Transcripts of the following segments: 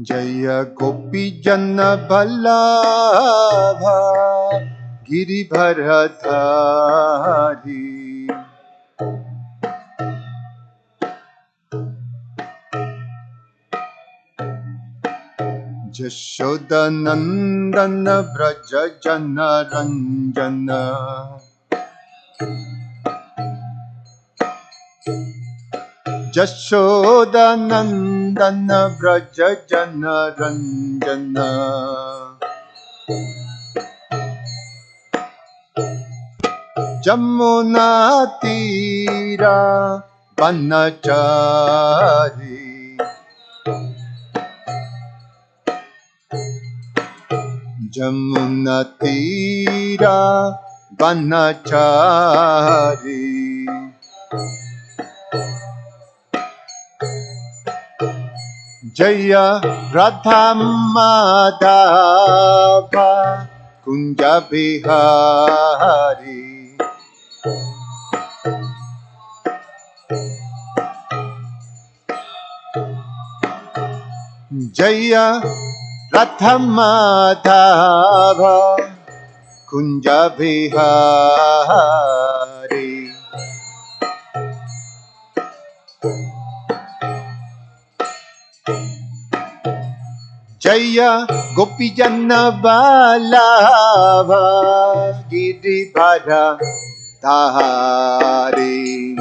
Jaya Gopi Jana Ballabha Giribharadhari Jashoda Nandana Braja Jana Ranjana Jashoda Nandana Braja Jana Ranjana Jamuna Tira Banachari Jamuna Tira Banachari Jaya Radha Madhava Kunja Bihari Jaya Radha Madhava Kunja Bihari Jaya Gopijana Vallabha Giribhara Dhari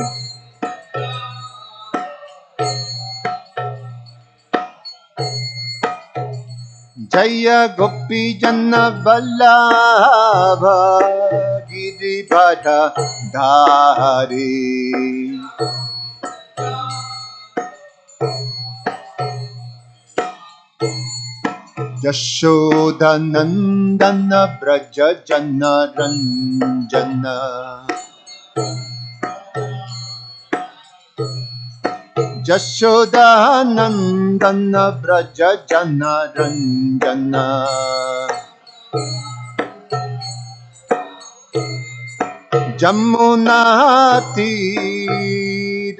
Jaya Gopijana Vallabha Giribhara Dhari Yashoda Nandana Braja Jana Ranjana Yashoda Nandana Braja Jana Ranjana Jamuna Tirapchari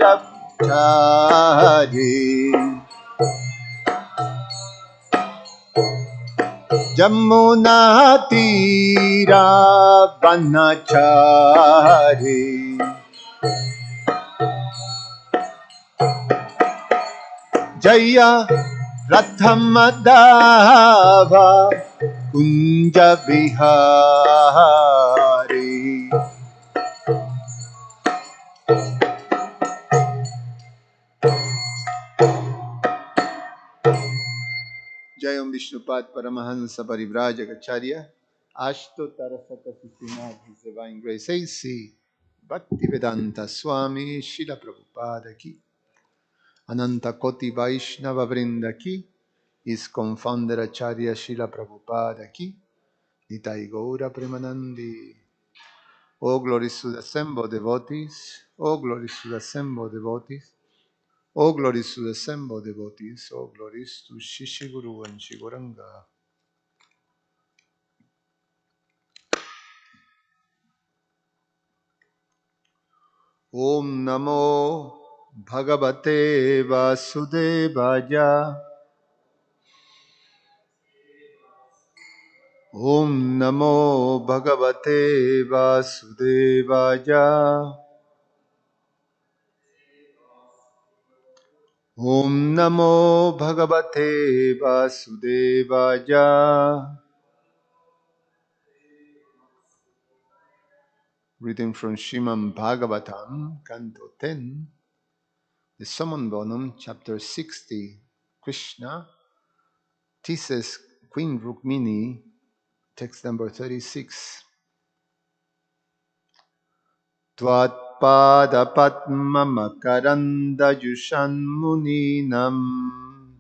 Jamuna Tira Banachari Jaya Radhamadava Kunja Bihari Jayam Vishnupad Paramahansa Parivrajagacharya Ashto Tarasata Sistinath His Divine Grace A.C. Bhaktivedanta Swami Srila Prabhupada Ki Ananta Koti Vaishnava Vrinda Ki Is Confounder Acharya Srila Prabhupada Ki Nitai Gaura Premanandi. Oh glories to the assembled devotees, oh glories to the assembled devotees, oh glories to the assembled devotees, oh glories to Shishi Guru and Shiguranga. Om Namo Bhagavate Vasudevaya. Om Namo Bhagavate Vasudevaya. Om Namo Bhagavate Vasudevaya. Reading from Srimad Bhagavatam, Canto 10, the Summon Bonum, Chapter 60. Krishna teases Queen Rukmini, text number 36. Tvat Padma Makaranda Yushan Muninam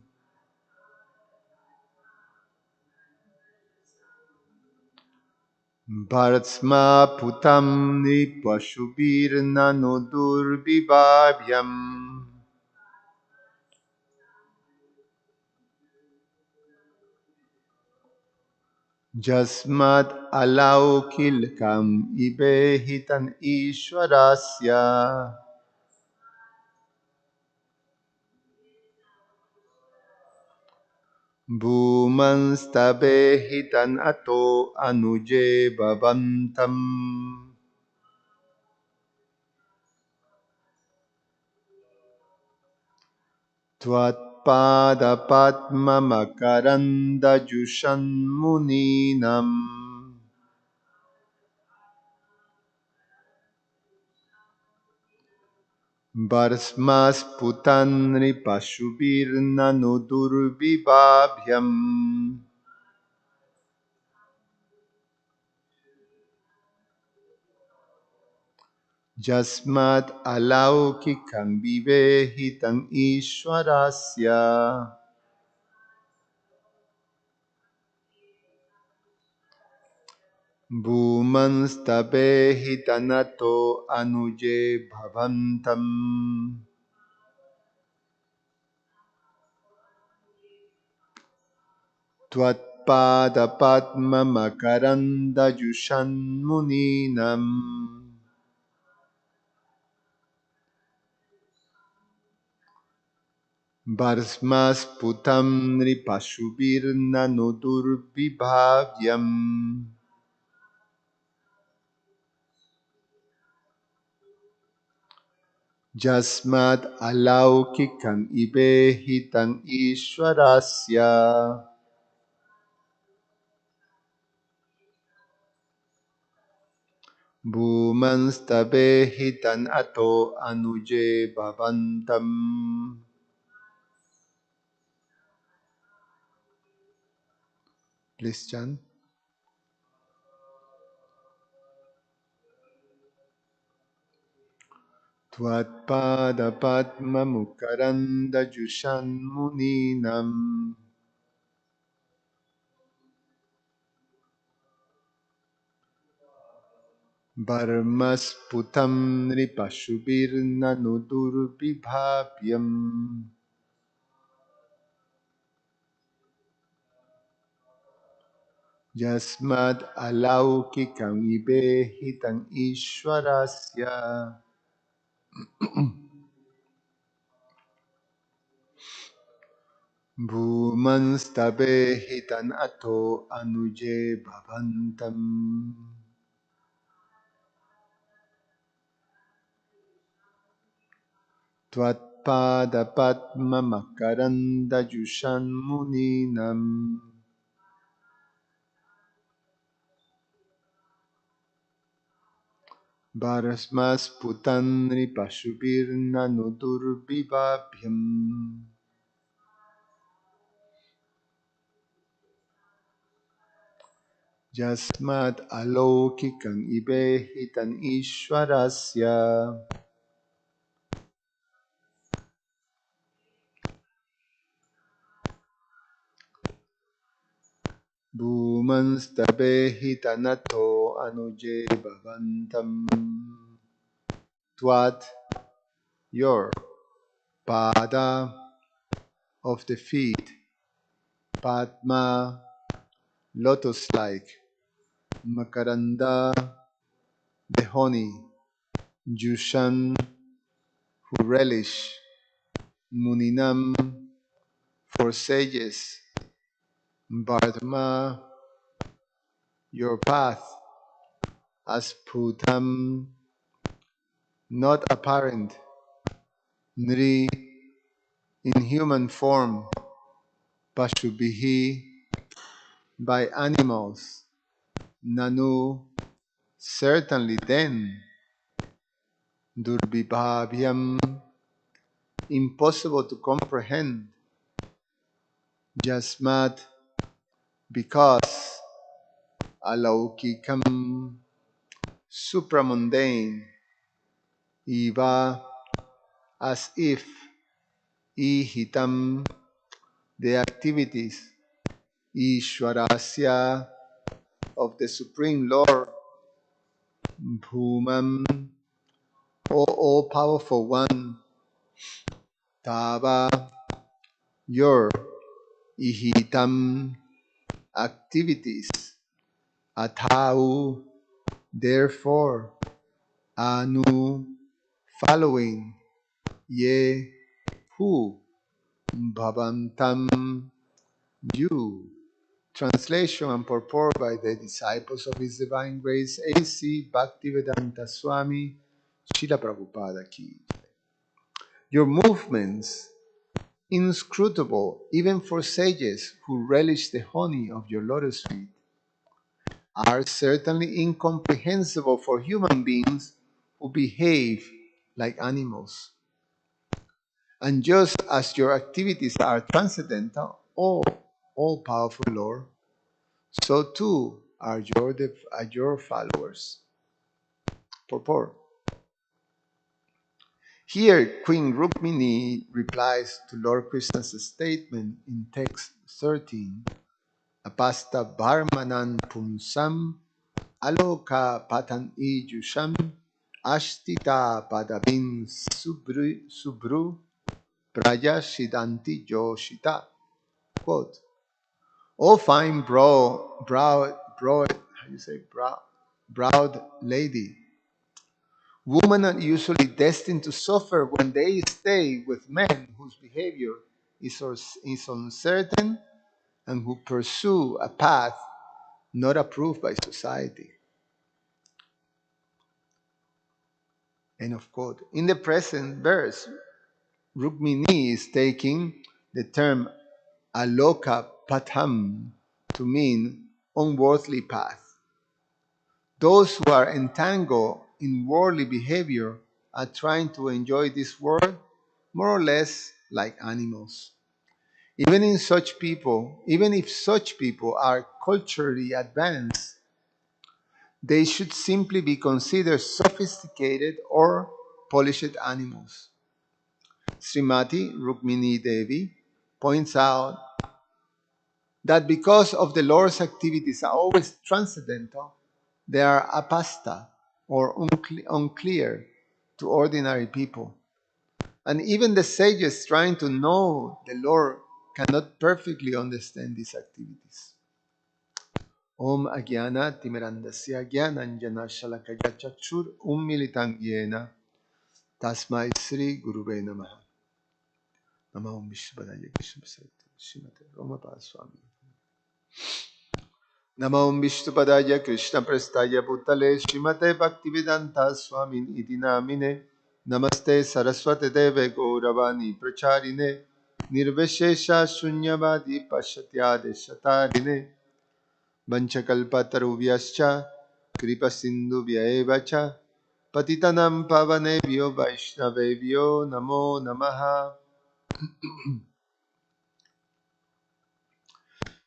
Bharatsma Putam Nipashubir Nanodur Vibhavyam Jasmad Alaukilkam Ibehitan Ishwarasya. Bhumanstabehitan ato anuje bhavantam. Tvatpada padma makaranda jushan muninam. Varsmas putanri pashubirna nudurvibhabhyam. Jasmat alaukikam vivehitam ishwarasya. Bhumanstabehitanato anuje bhavantam. Tvatpada padma makaranda jushan muninam. Varsmas putam nripashubirna nudurvibhavyam. Jasmat alaukikam ibehitam ishwarasya. Bhumanstabehitan ato anuje bhavantam. Please chant. Tvatpada padma mukaranda jushan muninam. Varmas putam nripashubirna nudurvibhavyam. Yasmad alaukikam ibehitam ishwarasya. Bhumanstabehitan ato anuje bhavantam. Tvatpada padma makaranda jushan muninam. Varasmas putanri pashubirna nudurvibhabhyam. Yasmat alaukikam ibehitam ishwarasya. Bhumanstabehitanato anuje bhavantam. Tvat, your, pada, of the feet, padma, lotus-like, makaranda, the honey, jushan, who relish, muninam, for sages, bardma, your path, asputam, not apparent, nri, in human form, pashubhihi, by animals, nanu, certainly then, durbibhavyam, impossible to comprehend, jasmat, because, alaukikam, supramundane, iva, as if, ihitam, the activities, ishwarasya, of the Supreme Lord, bhumam, O all-powerful one, tava, your, ihitam, activities, atau, therefore, anu, following, ye, who, bhavantam, You. Translation and purport by the disciples of His Divine Grace A.C. Bhaktivedanta Swami Srila Prabhupada Ki. Your movements, inscrutable even for sages who relish the honey of your lotus feet, are certainly incomprehensible for human beings who behave like animals. And just as your activities are transcendental, all powerful Lord, so too are your followers. Purport. Here, Queen Rukmini replies to Lord Krishna's statement in text 13, Apasta Bharmanan Punsam Aloka Patan Ijusham Ashtita Padabin Subru Praja Shidanti Joshita. Quote, O fine how you say, browed lady, women are usually destined to suffer when they stay with men whose behavior is uncertain and who pursue a path not approved by society. End of quote. In the present verse, Rukmini is taking the term aloka patham to mean unworldly path. Those who are entangled in worldly behavior are trying to enjoy this world more or less like animals. Even if such people are culturally advanced, they should simply be considered sophisticated or polished animals. Srimati Rukmini Devi points out that because of the Lord's activities are always transcendental, they are apasta or unclear to ordinary people. And even the sages trying to know the Lord cannot perfectly understand these activities. Om Agyana Timirandasya Gyananjana Shalakaya Chakshur Ummilitan Yena Tasmai Sri Gurube Namaha. Nama Om Vishwadaya Krishna Srimate Ramapada Swami. Nama Om Vishnupadaya Krishna Prestaya Bhutale Srimate Bhaktivedanta Swami Iti Namine Namaste Saraswate Deve Gauravani Pracharine Nirveshesha Shunyavadi Pashatyade Shatarine Vanchakalpatarubhyascha Kripa Sindhu Vyaevacha Patitanam Pavanebhyo Vaishnavebhyo Namo Namaha.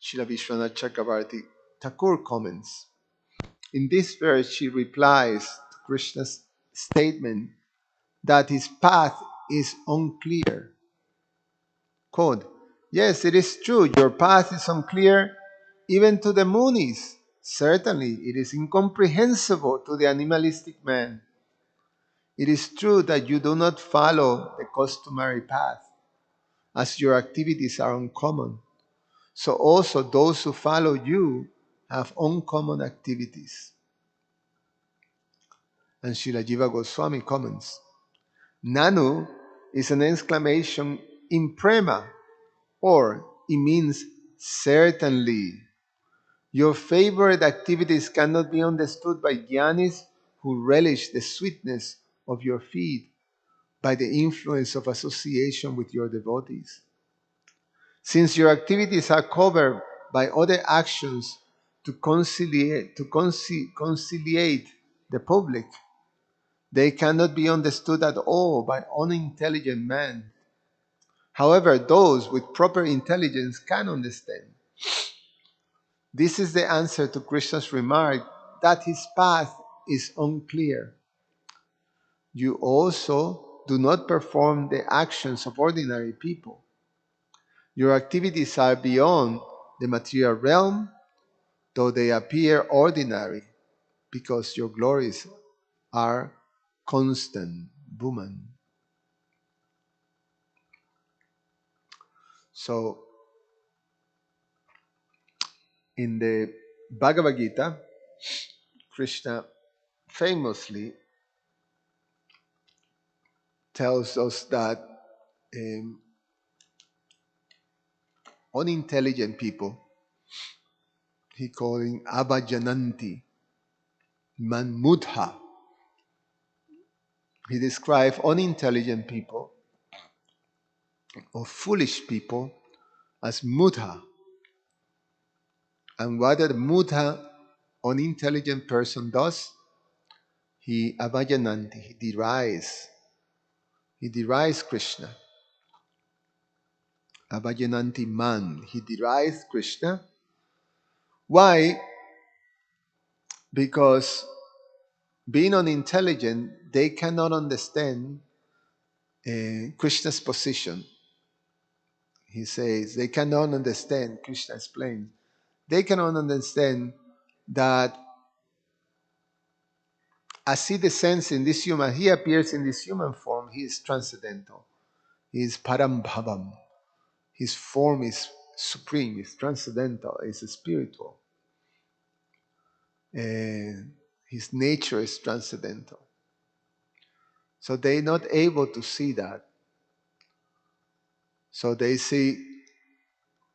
Srila Vishwanath Chakravarti Thakur comments. In this verse, she replies to Krishna's statement that his path is unclear. Quote, yes, it is true, your path is unclear even to the Munis. Certainly, it is incomprehensible to the animalistic man. It is true that you do not follow the customary path, as your activities are uncommon. So also those who follow you have uncommon activities. And Srila Jiva Goswami comments, Nanu is an exclamation in prema, or it means certainly. Your favorite activities cannot be understood by jnanis who relish the sweetness of your feet by the influence of association with your devotees. Since your activities are covered by other actions to conciliate the public, they cannot be understood at all by unintelligent men. However, those with proper intelligence can understand. This is the answer to Krishna's remark that his path is unclear. You also do not perform the actions of ordinary people. Your activities are beyond the material realm, though they appear ordinary, because your glories are constant, woman. So, in the Bhagavad Gita, Krishna famously tells us that unintelligent people, he calling Avajananti, Manmudha. He described unintelligent people or foolish people as mudha. And what a mudha, unintelligent person does, he avajananti, he derides Krishna. Avajananti man, he derides Krishna. Why? Because being unintelligent, they cannot understand Krishna's position. He says they cannot understand, Krishna explains, they cannot understand that as he descends in this human, he appears in this human form, he is transcendental. He is parambhavam. His form is supreme, is transcendental, is spiritual. And his nature is transcendental. So they're not able to see that. So they see,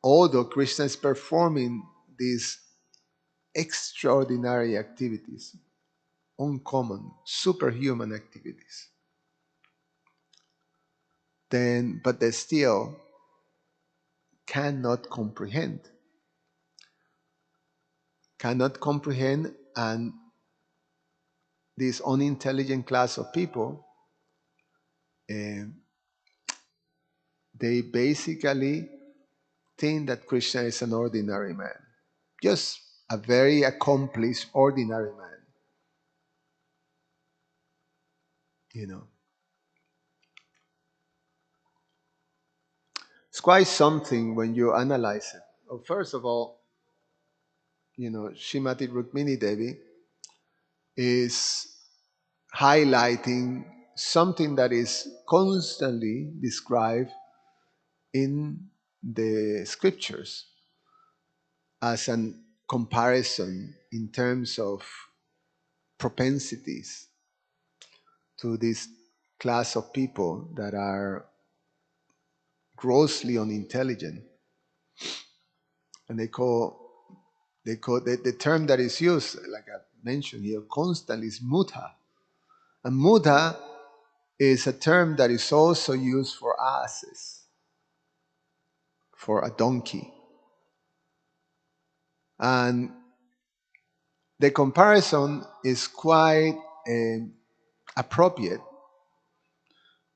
although Krishna is performing these extraordinary activities, uncommon, superhuman activities, then but they still cannot comprehend. Cannot comprehend, and this unintelligent class of people, uh, they basically think that Krishna is an ordinary man, just a very accomplished ordinary man. You know, it's quite something when you analyze it. Well, first of all, Shrimati Rukmini Devi is highlighting something that is constantly described in the scriptures as an comparison in terms of propensities to this class of people that are grossly unintelligent. And the term that is used, like I mentioned here, constantly is mudha. And mudha is a term that is also used for asses, for a donkey. And the comparison is quite appropriate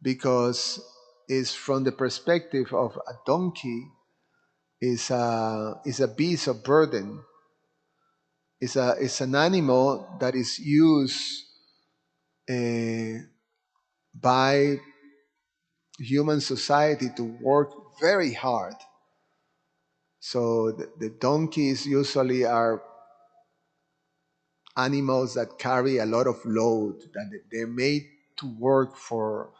because it's from the perspective of a donkey is a beast of burden. It's an animal that is used by human society to work very hard. So the donkeys usually are animals that carry a lot of load, that they're made to work for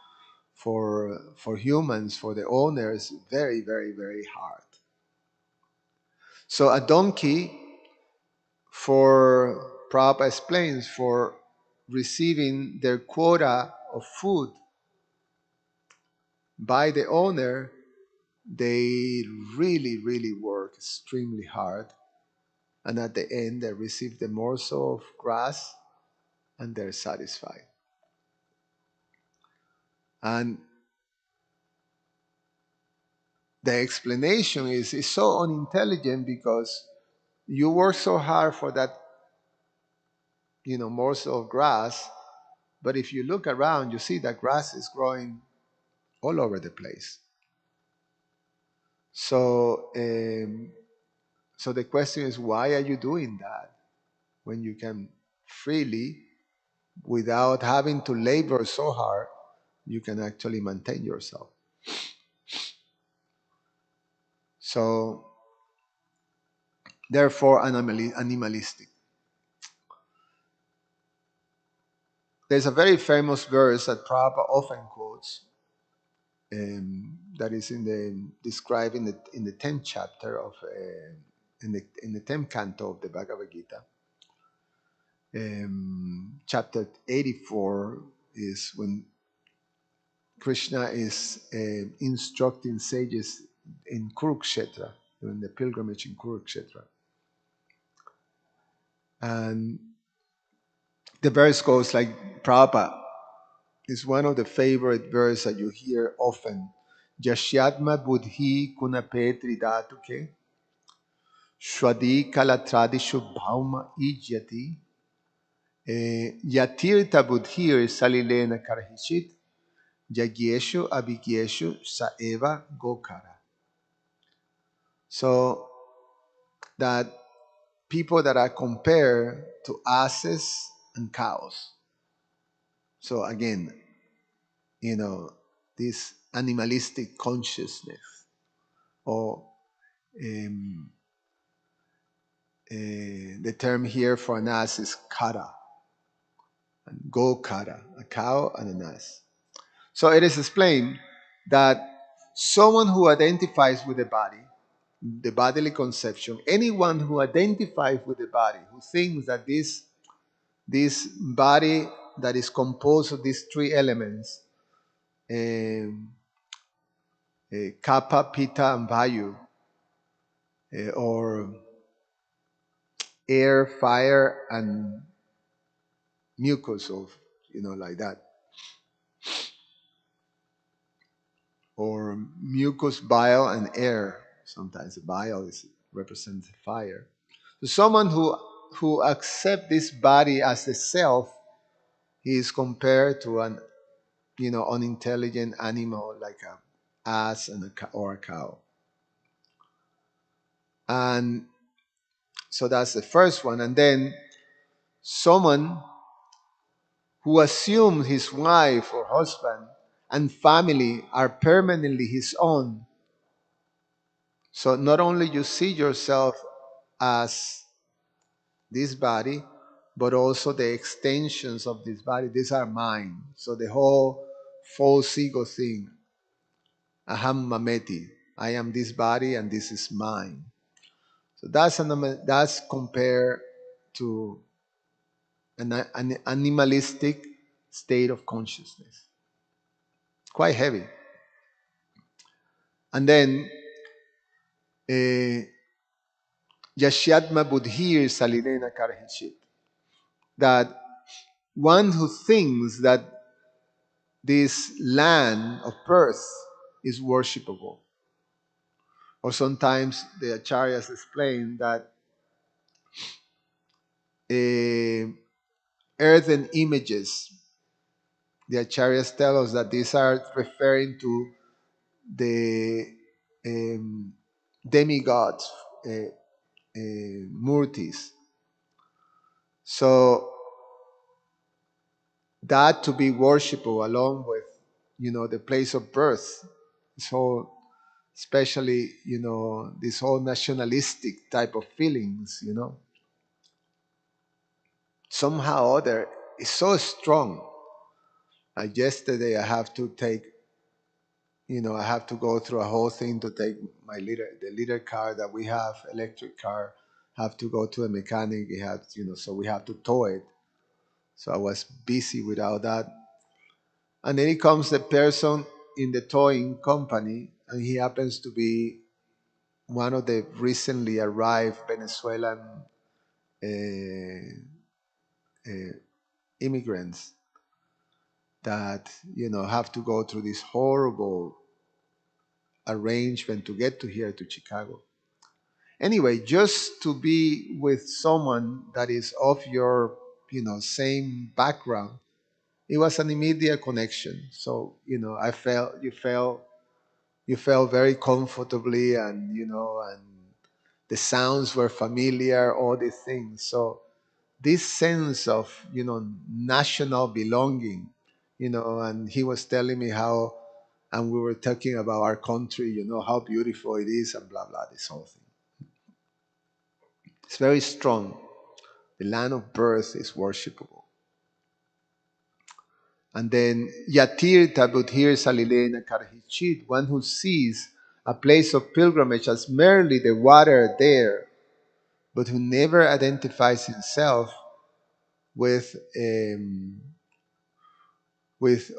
humans, for the owners, very, very, very hard. So a donkey, for Prabhupada explains, for receiving their quota of food by the owner, they really, really work extremely hard. And at the end, they receive the morsel of grass and they're satisfied. And the explanation is so unintelligent because you work so hard for that, morsel of grass, but if you look around, you see that grass is growing all over the place. So, so the question is, why are you doing that when you can freely, without having to labor so hard, you can actually maintain yourself? So, therefore, animalistic. There's a very famous verse that Prabhupada often quotes, that is described in the 10th chapter of in the 10th canto of the Bhagavad Gita. Chapter 84 is when Krishna is instructing sages in Kurukshetra, during the pilgrimage in Kurukshetra. And the verse goes like Prabhupada. It's one of the favorite verses that you hear often. Jashyatma buddhi kunapetri dhatuke Shwadi kalatradishu bhauma ijyati yatirta buddhir salilena karhishit yagyeshu abhigyeshu saeva gokara. So that people that are compared to asses and cows. So again, this animalistic consciousness, or um, the term here for an ass is kara, and go kara, a cow and an ass. So it is explained that someone who identifies with the bodily conception, anyone who identifies with the body, who thinks that this body that is composed of these three elements, um, kapha, pitta, and vayu, or air, fire, and mucus, of like that, or mucus, bile, and air. Sometimes the bile represents fire. So someone who accepts this body as the self, he is compared to an unintelligent animal like a ass and or a cow. And so that's the first one. And then someone who assumes his wife or husband and family are permanently his own. So not only you see yourself as this body, but also the extensions of this body. These are mine. So the whole false ego thing, aham mameti, I am this body and this is mine. So that's compared to an animalistic state of consciousness. Quite heavy. And then Yashyatma Buddhir Salilena Karhishit. That one who thinks that this land of birth is worshipable. Or sometimes the acharyas explain that earthen images, the acharyas tell us that these are referring to the um, demigods, murtis. So that to be worshipable along with the place of birth, so especially this whole nationalistic type of feelings, somehow or other is so strong. Yesterday I have to take, I have to go through a whole thing to take the liter car that we have, electric car, have to go to a mechanic. We have, so we have to tow it. So I was busy without that. And then it comes the person in the towing company, and he happens to be one of the recently arrived Venezuelan uh, uh, immigrants that have to go through this horrible arrangement to get to here to Chicago. Anyway, just to be with someone that is of your same background, it was an immediate connection. So I felt you felt very comfortably, and and the sounds were familiar, all these things. So this sense of national belonging, and he was telling me how, and we were talking about our country, how beautiful it is, and blah blah, this whole thing. It's very strong. The land of birth is worshipable. And then Yatir Tabudhir Salilena Karhichit, one who sees a place of pilgrimage as merely the water there, but who never identifies himself with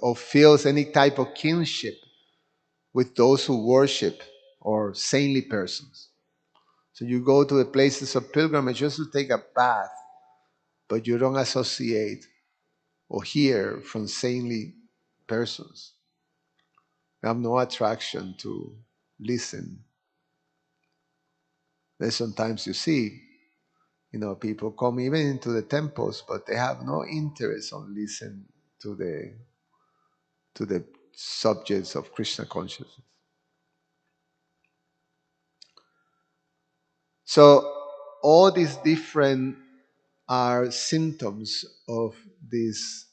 or feels any type of kinship with those who worship or saintly persons. So you go to the places of pilgrimage just to take a bath, but you don't associate or hear from saintly persons. You have no attraction to listen. Then sometimes you see, people come even into the temples, but they have no interest on listening to the subjects of Krishna consciousness. So all these different are symptoms of this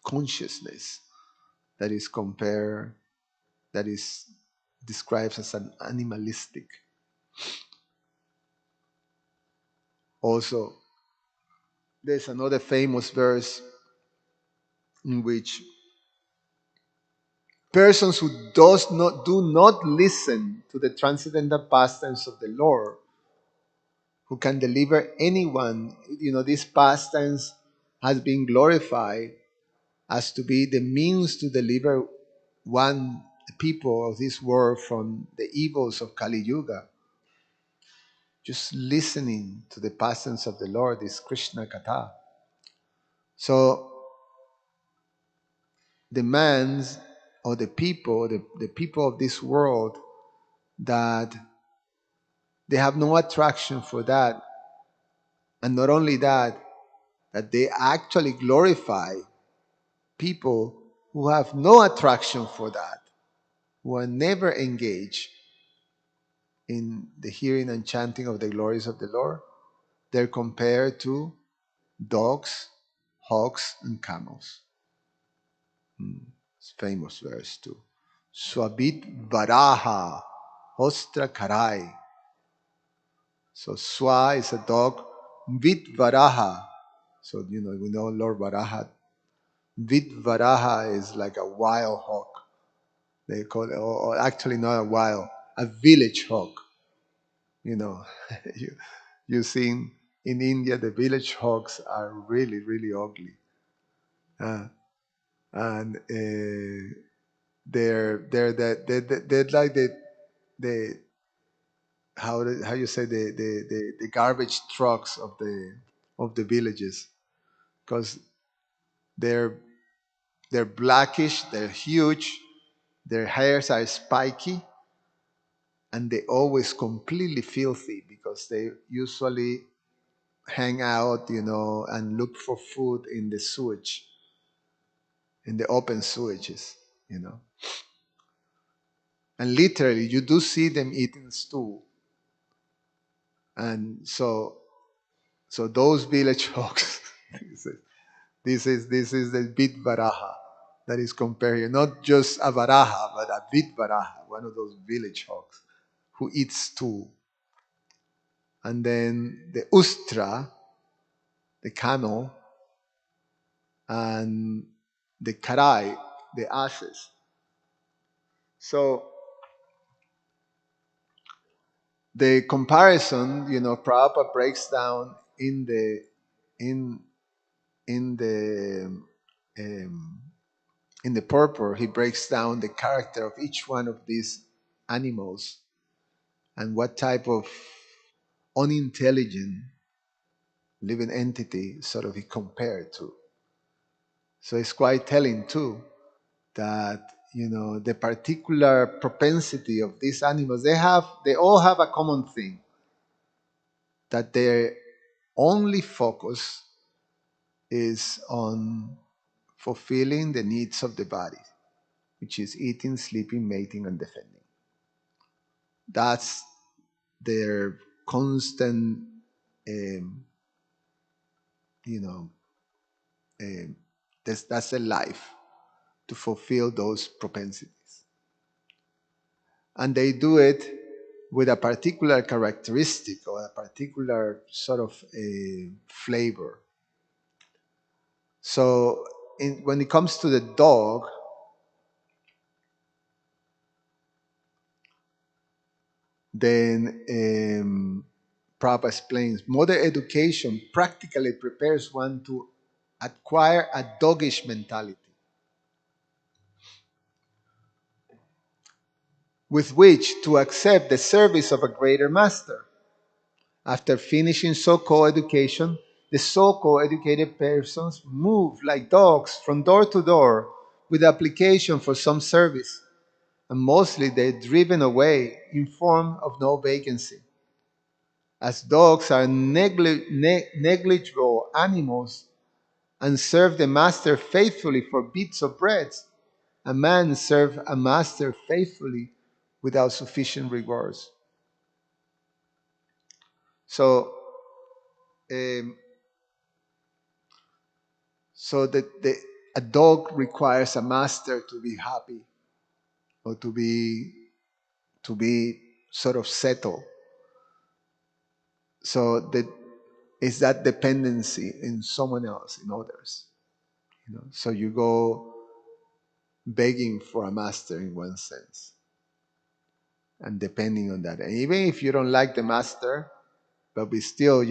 consciousness that is compared, that is described as an animalistic. Also, there's another famous verse in which persons who do not listen to the transcendental pastimes of the Lord, who can deliver anyone, these pastimes has been glorified as to be the means to deliver one people of this world from the evils of Kali Yuga. Just listening to the pastimes of the Lord is Krishna Katha. So the man's or the people of this world, that they have no attraction for that. And not only that, that they actually glorify people who have no attraction for that, who are never engaged in the hearing and chanting of the glories of the Lord. They're compared to dogs, hogs, and camels. It's a famous verse too. Swabit Varaha, Hostra Karai. So Swa is a dog, Vit Varaha. So, we know Lord Varaha. Vit Varaha is like a wild hog. They call it, or actually not a wild, a village hog. You know, you, you see in India, the village hogs are really, really ugly. And they're like the how you say the garbage trucks of the villages, because they're they're blackish, they're huge, their hairs are spiky, and they always completely filthy because they usually hang out, and look for food in the sewage, in the open sewages. And literally, you do see them eating stool. And so those village hogs, this is the bit baraha that is compared here. Not just a baraha, but a bit baraha, one of those village hogs who eats stool. And then the ustra, the camel, and the karai, the asses. So the comparison, Prabhupada breaks down in in the um, in the purport. He breaks down the character of each one of these animals and what type of unintelligent living entity sort of he compared to. So it's quite telling too that the particular propensity of these animals, they all have a common thing, that their only focus is on fulfilling the needs of the body, which is eating, sleeping, mating, and defending. That's their constant, um, you know, um, that's their life, to fulfill those propensities. And they do it with a particular characteristic or a particular sort of a flavor. So when it comes to the dog, then Prabhupada explains, modern education practically prepares one to acquire a doggish mentality. with which to accept the service of a greater master. After finishing so-called education, the so-called educated persons move like dogs from door to door with application for some service, and mostly they're driven away informed of no vacancy. As dogs are negligible animals and serve the master faithfully for bits of bread, a man serve a master faithfully without sufficient rewards. So, um, so a dog requires a master to be happy or to be sort of settled. So that is that dependency in someone else, in others. So you go begging for a master in one sense and depending on that. And even if you don't like the master, but we still,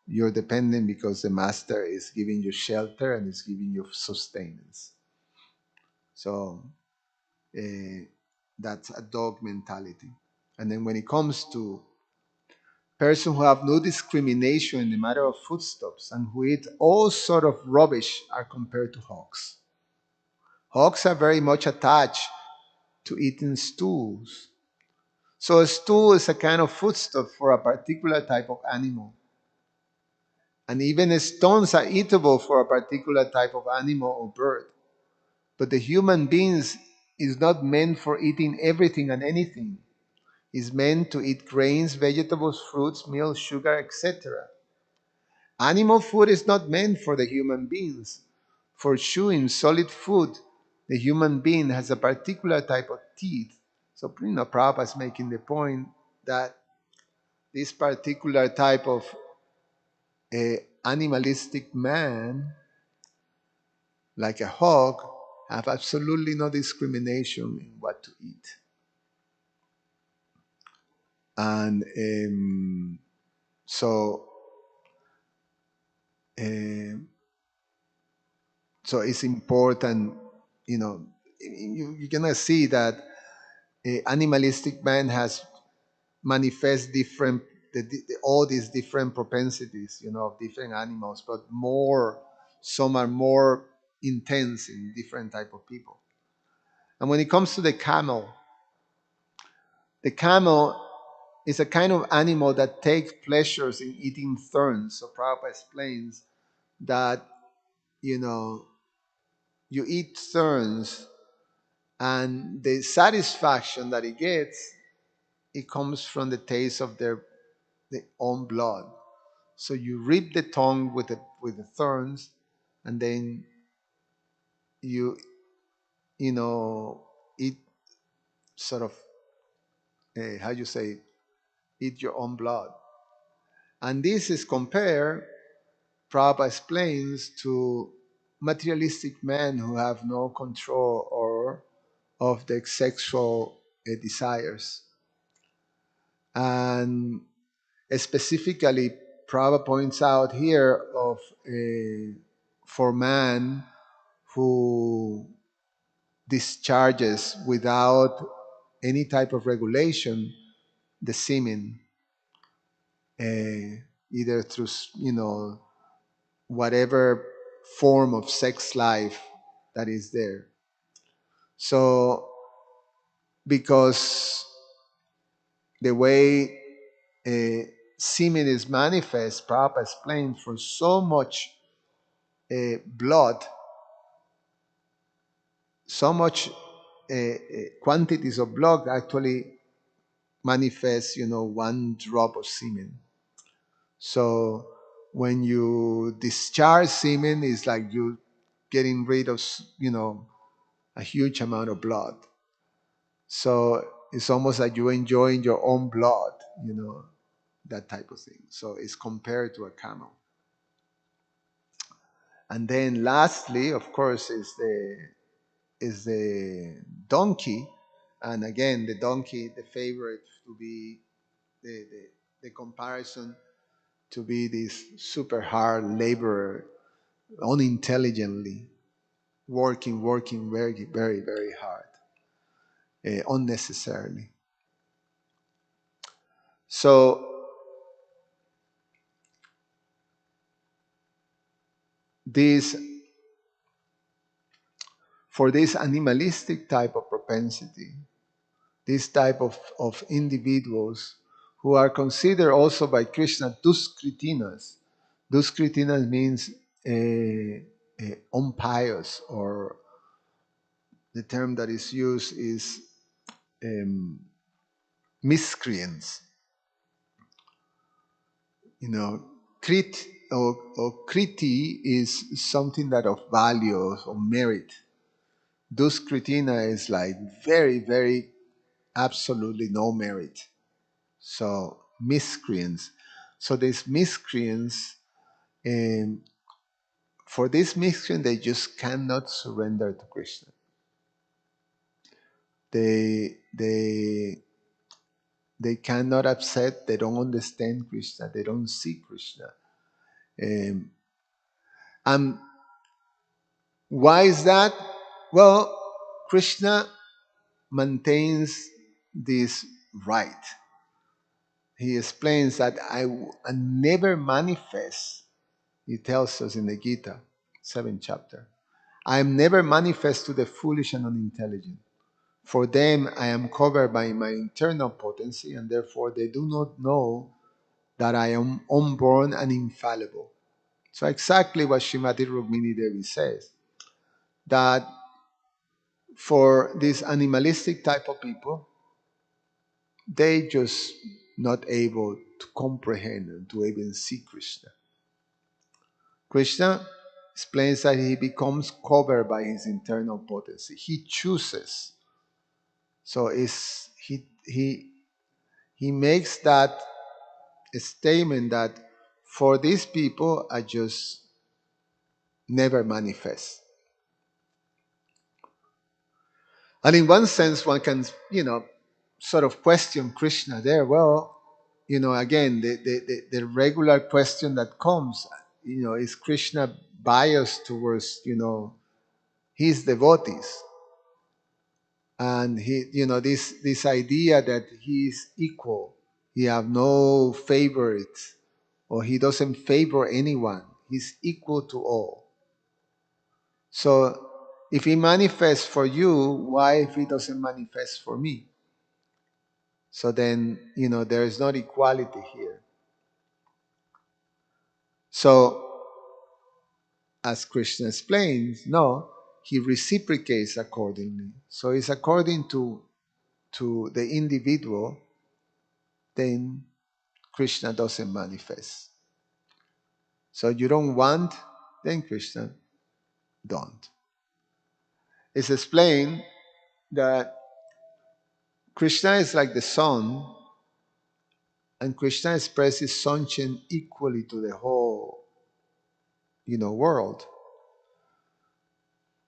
you're dependent because the master is giving you shelter and is giving you sustenance. So uh, that's a dog mentality. And then when it comes to persons who have no discrimination in the matter of foodstuffs and who eat all sort of rubbish are compared to hogs. Hogs are very much attached to eating stools. So a stool is a kind of foodstuff for a particular type of animal. And even stones are eatable for a particular type of animal or bird. But the human beings is not meant for eating everything and anything. It's meant to eat grains, vegetables, fruits, milk, sugar, etc. Animal food is not meant for the human beings. For chewing solid food, the human being has a particular type of teeth. So, Prabhupada is making the point that this particular type of animalistic man, like a hog, have absolutely no discrimination in what to eat. And so, um, so it's important, you're gonna see that animalistic man has manifest different, all these different propensities, of different animals, but some are more intense in different type of people. And when it comes to the camel is a kind of animal that takes pleasures in eating thorns. So Prabhupada explains that, you know, you eat thorns and the satisfaction that it gets, it comes from the taste of their own blood. So you rip the tongue with the thorns, and then you you know eat sort of how you say, eat your own blood. And this is compared, Prabhupada explains, to materialistic men who have no control or of their sexual desires. And specifically, Prabhupada points out here of for man who discharges without any type of regulation the semen, either through whatever form of sex life that is there. So because the way semen is manifest, Prabhupada explained, for so much blood, so much quantities of blood actually manifest, one drop of semen. So when you discharge semen, it's like you getting rid of, a huge amount of blood. So it's almost like you're enjoying your own blood, that type of thing. So it's compared to a camel. And then lastly, of course, is the donkey. And again, the donkey, the favorite to be the comparison to be this super hard laborer, unintelligently working very, very, very hard. unnecessarily. So this, for this animalistic type of propensity, this type of individuals who are considered also by Krishna duskritinas. Duskritinas means unpious, or the term that is used is um, miscreants. You know, Krit or Kriti is something that of value or merit. Duskritina is like very, very absolutely no merit. So miscreants. So these miscreants, um, for this miscreant, they just cannot surrender to Krishna. They they they cannot accept. They don't understand Krishna. They don't see Krishna. Um, and why is that? Well, Krishna maintains this right. He explains that I never manifest. He tells us in the Gita, 7th chapter. I am never manifest to the foolish and unintelligent. For them, I am covered by my internal potency, and therefore they do not know that I am unborn and infallible. So exactly what Srimati Rukmini Devi says, that for this animalistic type of people, they just not able to comprehend and to even see Krishna. Krishna explains that he becomes covered by his internal potency. He chooses. So is he makes that statement that for these people I just never manifest. And in one sense one can, sort of question Krishna there. Well, again, the regular question that comes, is Krishna biased towards, his devotees? And this idea that he is equal, he have no favorites, or he doesn't favor anyone, he's equal to all. So if he manifests for you, why if he doesn't manifest for me? So then, there is not equality here. So as Krishna explains, no, he reciprocates accordingly. So it's according to the individual, then Krishna doesn't manifest. So you don't want, then Krishna don't. It's explained that Krishna is like the sun, and Krishna expresses sunshine equally to the whole, world.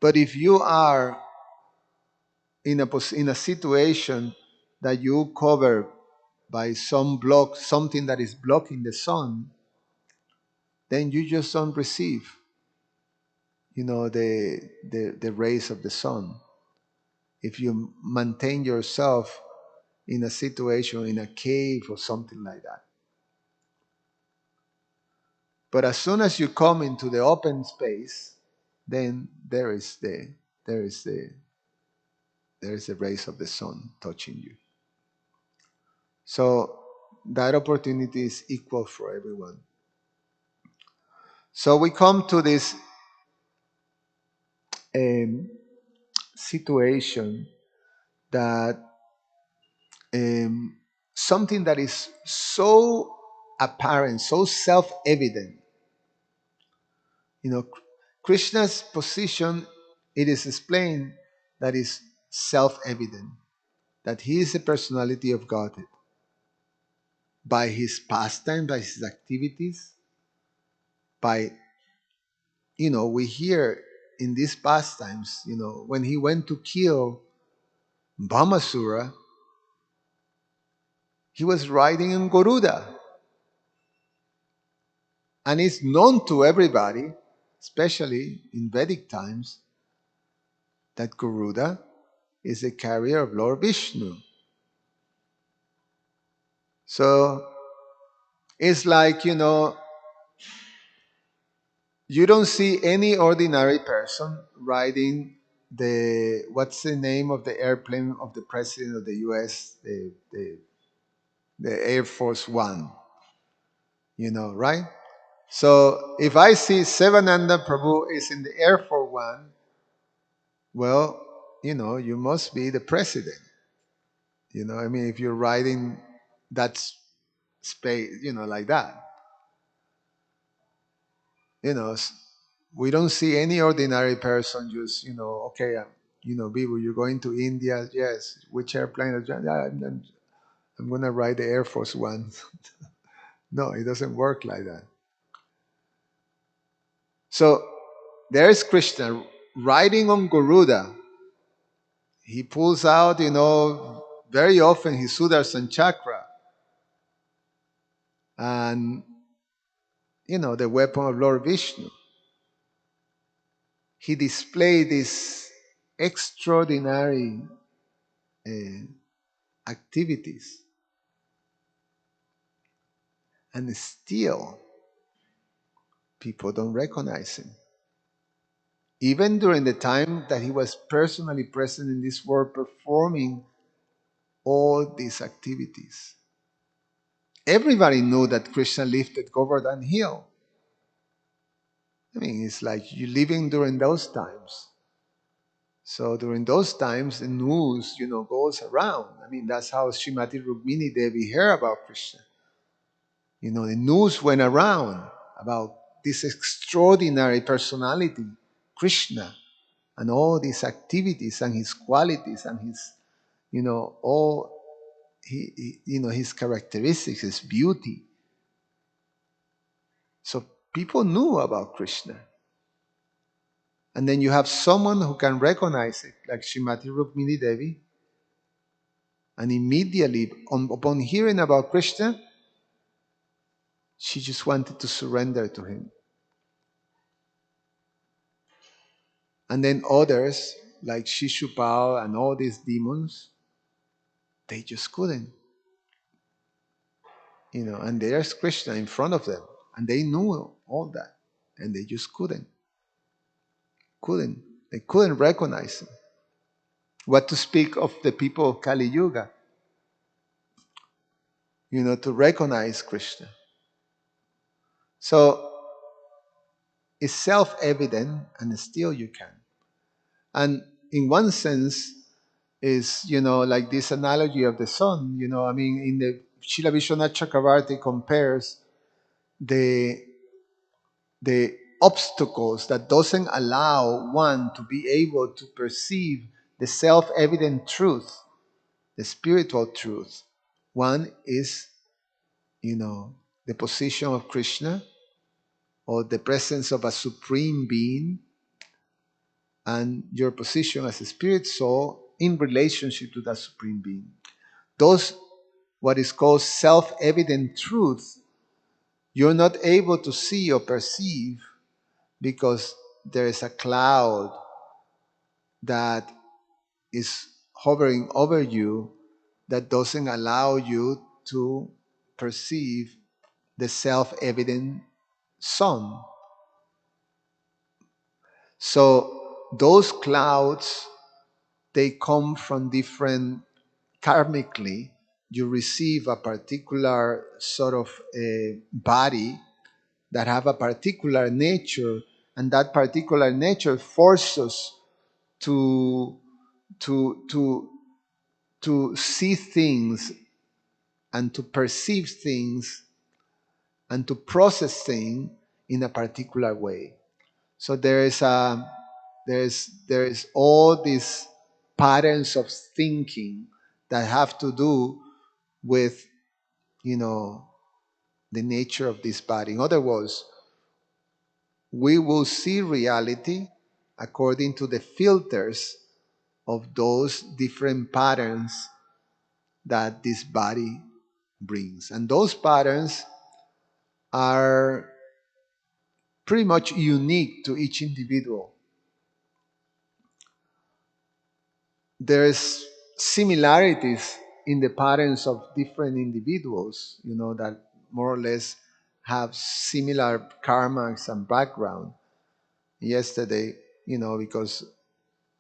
But if you are in a situation that you cover by some block, something that is blocking the sun, then you just don't receive, the rays of the sun. If you maintain yourself in a situation, in a cave or something like that. But as soon as you come into the open space, then there is the there is the rays of the sun touching you. So that opportunity is equal for everyone. So we come to this um, situation that um, something that is so apparent, so self-evident. Krishna's position, it is explained that is self-evident, that he is the personality of Godhead. By his pastime, by his activities, by, we hear in these pastimes, when he went to kill Bhamasura, he was riding in Garuda. And it's known to everybody, especially in Vedic times, that Garuda is the carrier of Lord Vishnu. So it's like, you don't see any ordinary person riding what's the name of the airplane of the president of the US, the Air Force One, right? So if I see Sivananda Prabhu is in the Air Force One, well, you must be the president. I mean, if you're riding that space, like that, you know, s- we don't see any ordinary person just, okay, Bibu, you're going to India. Yes. Which airplane? Yeah, I'm going to ride the Air Force One. No, it doesn't work like that. So there's Krishna riding on Garuda. He pulls out, very often his Sudarshan chakra and, the weapon of Lord Vishnu. He displayed these extraordinary uh, activities, and still people don't recognize him. Even during the time that he was personally present in this world performing all these activities, everybody knew that Krishna lifted Govardhan Hill. I mean, it's like you living during those times. So during those times, the news, goes around. I mean, that's how Srimati Rukmini Devi heard about Krishna. The news went around about this extraordinary personality, Krishna, and all these activities and his qualities and his, all his characteristics, his beauty. So people knew about Krishna. And then you have someone who can recognize it, like Srimati Rukmini Devi, and immediately, upon hearing about Krishna, she just wanted to surrender to him. And then others, like Shishupal and all these demons, they just couldn't. And there's Krishna in front of them. And they knew all that. And they just couldn't. Couldn't. They couldn't recognize him. What to speak of the people of Kali Yuga, to recognize Krishna. So it's self evident, and still you can. And in one sense, is, like this analogy of the sun, I mean, in the Srila Vishwanath Chakravarti compares the obstacles that doesn't allow one to be able to perceive the self-evident truth, the spiritual truth. One is, the position of Krishna, or the presence of a supreme being, and your position as a spirit soul in relationship to that supreme being. Those, what is called self-evident truth, you're not able to see or perceive because there is a cloud that is hovering over you that doesn't allow you to perceive the self-evident sun. So those clouds, they come from different, karmically, you receive a particular sort of a body that have a particular nature, and that particular nature forces to to to to see things and to perceive things and to process things in a particular way. So there is all these patterns of thinking that have to do with, the nature of this body. In other words, we will see reality according to the filters of those different patterns that this body brings. And those patterns are pretty much unique to each individual. there's similarities in the patterns of different individuals, that more or less have similar karmas and background. Yesterday, because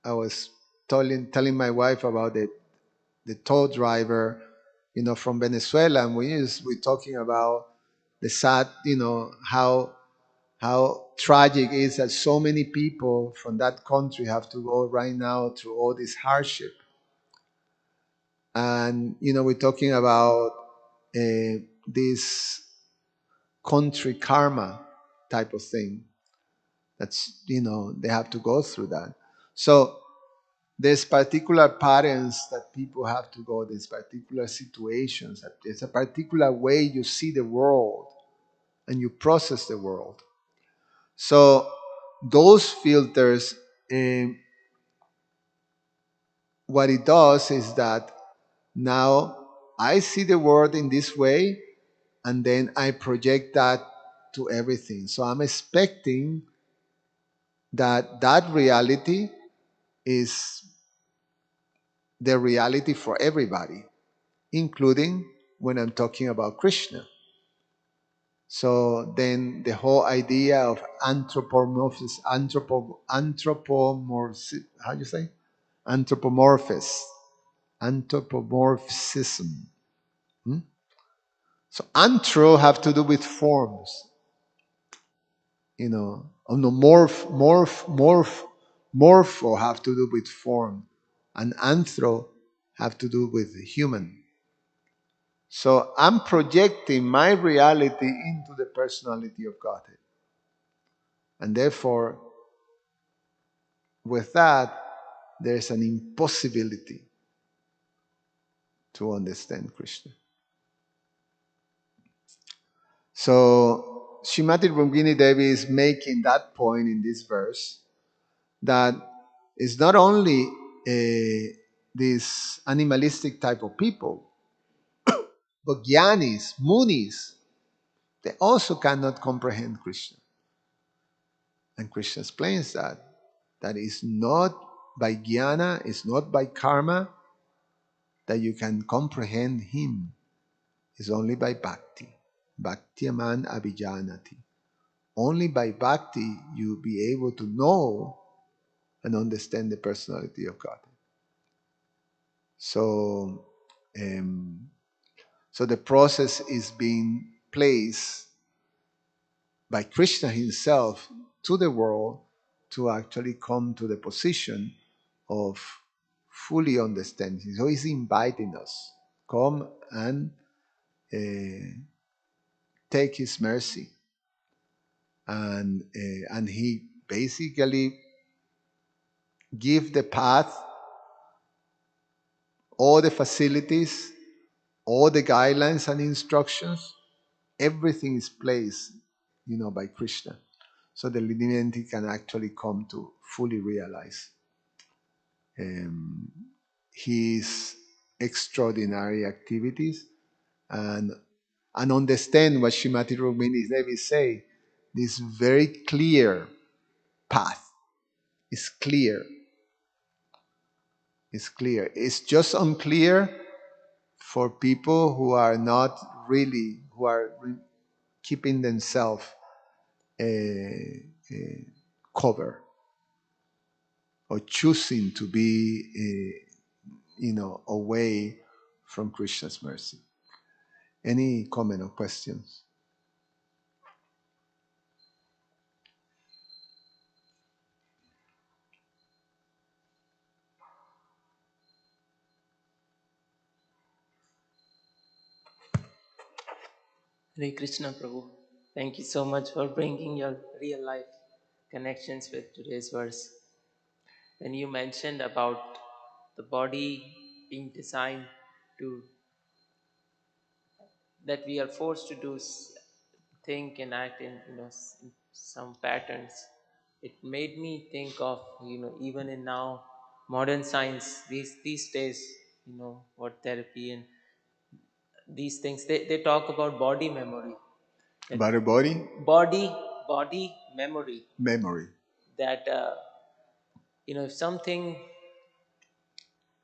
I was telling my wife about the tow driver, from Venezuela, and we're talking about the sad, how tragic it is that so many people from that country have to go right now through all this hardship. And we're talking about this country karma type of thing. That's they have to go through that. So there's particular patterns that people have to go. There's particular situations. That there's a particular way you see the world and you process the world. So those filters, um, what it does is that now I see the world in this way, and then I project that to everything. So I'm expecting that reality is the reality for everybody, including when I'm talking about Krishna. So then the whole idea of anthropomorphism, how do you say? Anthropomorphism. Anthropomorphism. Hmm? So anthro have to do with forms, Oh, no, morpho have to do with form, and anthro have to do with human. So I'm projecting my reality into the personality of Godhead. And therefore, with that, there's an impossibility to understand Krishna. So Srimati Rukmini Devi is making that point in this verse, that it's not only this animalistic type of people, but jnanis, munis, they also cannot comprehend Krishna. And Krishna explains that is not by jnana, it's not by karma that you can comprehend him. It's only by bhakti. Bhaktiman abhijanati. Only by bhakti you'll be able to know and understand the personality of God. So, um, so the process is being placed by Krishna himself to the world to actually come to the position of fully understanding. So he's inviting us, come and take his mercy, and he basically give the path, all the facilities, all the guidelines and instructions. Everything is placed, by Krishna, so the divinity can actually come to fully realize um, his extraordinary activities, and understand what Srimati Rukmini Devi say. This very clear path is clear. It's clear. It's just unclear for people who are not really, who are keeping themselves uh, uh, covered, or choosing to be, away from Krishna's mercy. Any comment or questions? Hare Krishna Prabhu. Thank you so much for bringing your real life connections with today's verse. When you mentioned about the body being designed to, that we are forced to do, think and act in, in some patterns, it made me think of, even in now modern science, these days, what therapy and these things, they talk about body memory. About a body? Body memory. Memory. That if something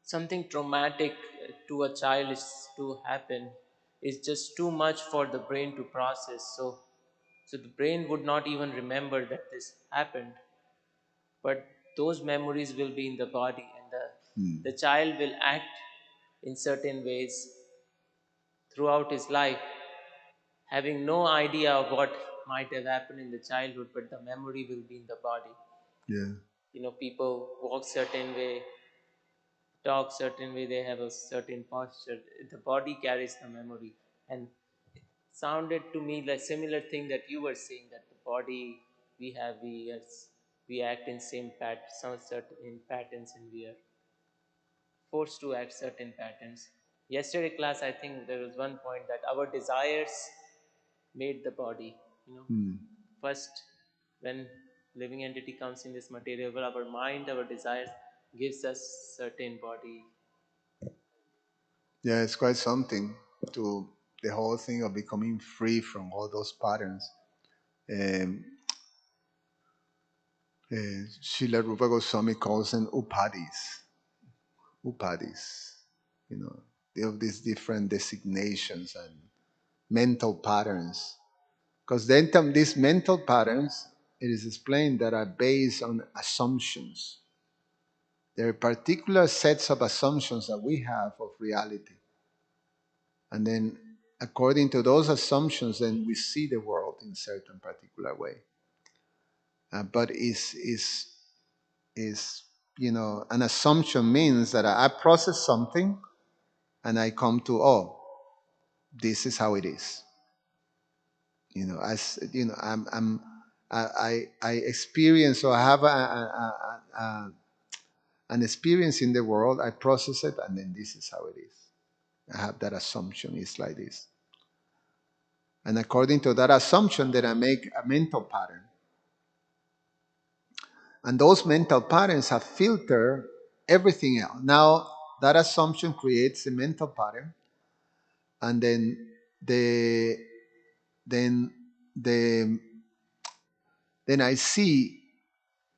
something traumatic to a child is to happen is just too much for the brain to process. So the brain would not even remember that this happened, but those memories will be in the body, and the child will act in certain ways throughout his life, having no idea of what might have happened in the childhood, but the memory will be in the body. Yeah. People walk certain way, talk certain way, they have a certain posture. The body carries the memory. And it sounded to me like similar thing that you were saying, that the body we have, we act in same some certain patterns, and we are forced to act certain patterns. Yesterday class, I think there was one point that our desires made the body. Hmm. First, when living entity comes in this material world, our mind, our desires gives us certain body. Yeah, it's quite something to the whole thing of becoming free from all those patterns. Um, Srila Rupa Goswami calls them upadis. Upadis. They have these different designations and mental patterns. Because then these mental patterns, it is explained that are based on assumptions. There are particular sets of assumptions that we have of reality. And then according to those assumptions, then we see the world in certain particular way. But is an assumption means that I process something and I come to, oh, this is how it is. As I experience, or I have an experience in the world. I process it, and then this is how it is. I have that assumption. It's like this, and according to that assumption, then I make a mental pattern, and those mental patterns have filtered everything else. Now that assumption creates a mental pattern, and the then the then I see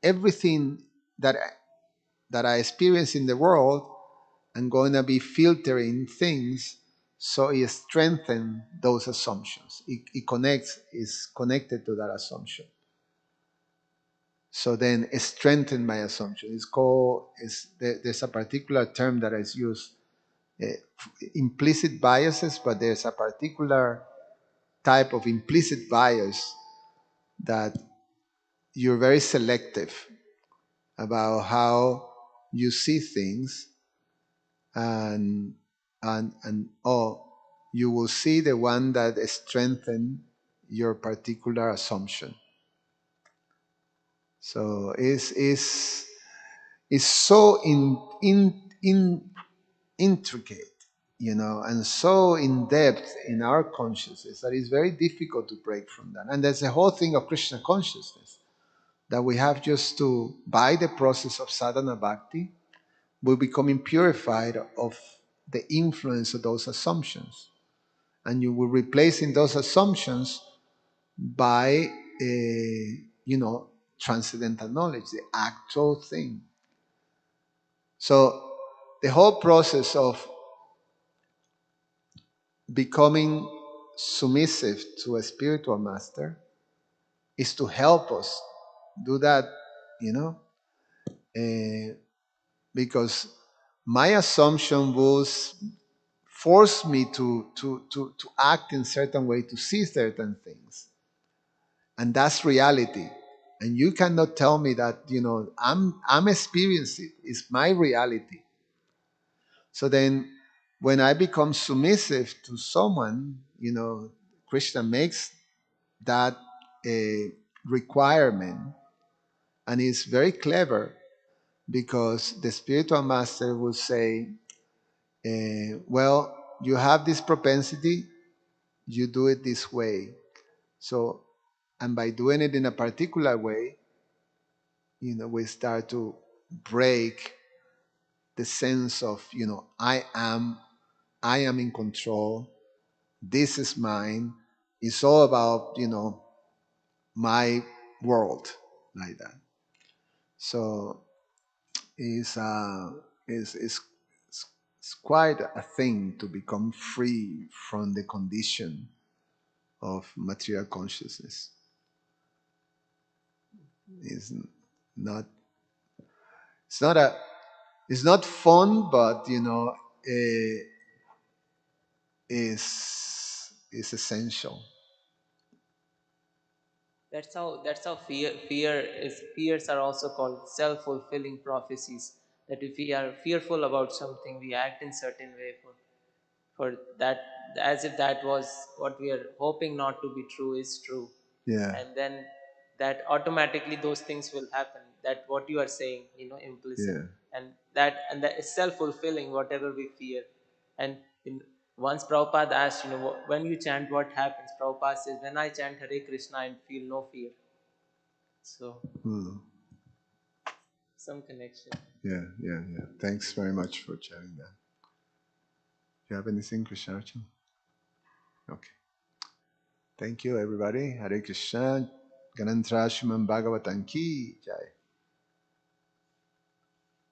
everything that I experience in the world. I'm going to be filtering things, so it strengthens those assumptions. Is connected to that assumption. So then it strengthens my assumption. There's a particular term that is used, uh, implicit biases, but there's a particular type of implicit bias that you're very selective about how you see things, and oh, you will see the one that strengthen your particular assumption. So is so intricate, and so in depth in our consciousness that it's very difficult to break from that. And that's the whole thing of Krishna consciousness, that we have just to, by the process of sadhana bhakti, we're becoming purified of the influence of those assumptions. And you will replacing those assumptions by, transcendental knowledge, the actual thing. So the whole process of becoming submissive to a spiritual master is to help us do that, you know, uh, because my assumption was force me to act in certain way, to see certain things, and that's reality. And you cannot tell me that, I'm experiencing it. It's my reality. So then when I become submissive to someone, Krishna makes that a requirement, and it's very clever, because the spiritual master will say, well, you have this propensity, you do it this way. So, and by doing it in a particular way, we start to break the sense of, I am in control. This is mine. It's all about, my world, like that. So is It's quite a thing to become free from the condition of material consciousness. It's not. It's not a. It's not fun, but is essential. That's how fears are also called self-fulfilling prophecies. That if we are fearful about something, we act in certain way for that, as if that was what we are hoping not to be true is true, Yeah, and then that automatically those things will happen. That what you are saying, implicit, yeah, and that is self-fulfilling whatever we fear. And once Prabhupada asked, when you chant, what happens? Prabhupada says, when I chant Hare Krishna, I feel no fear. So mm, some connection. yeah, yeah, yeah. Thanks very much for sharing that. You have anything, Krishnarchan? Okay. Thank you, everybody. Hare Krishna. Ganantra Shriman Bhagavatam Ki Jai.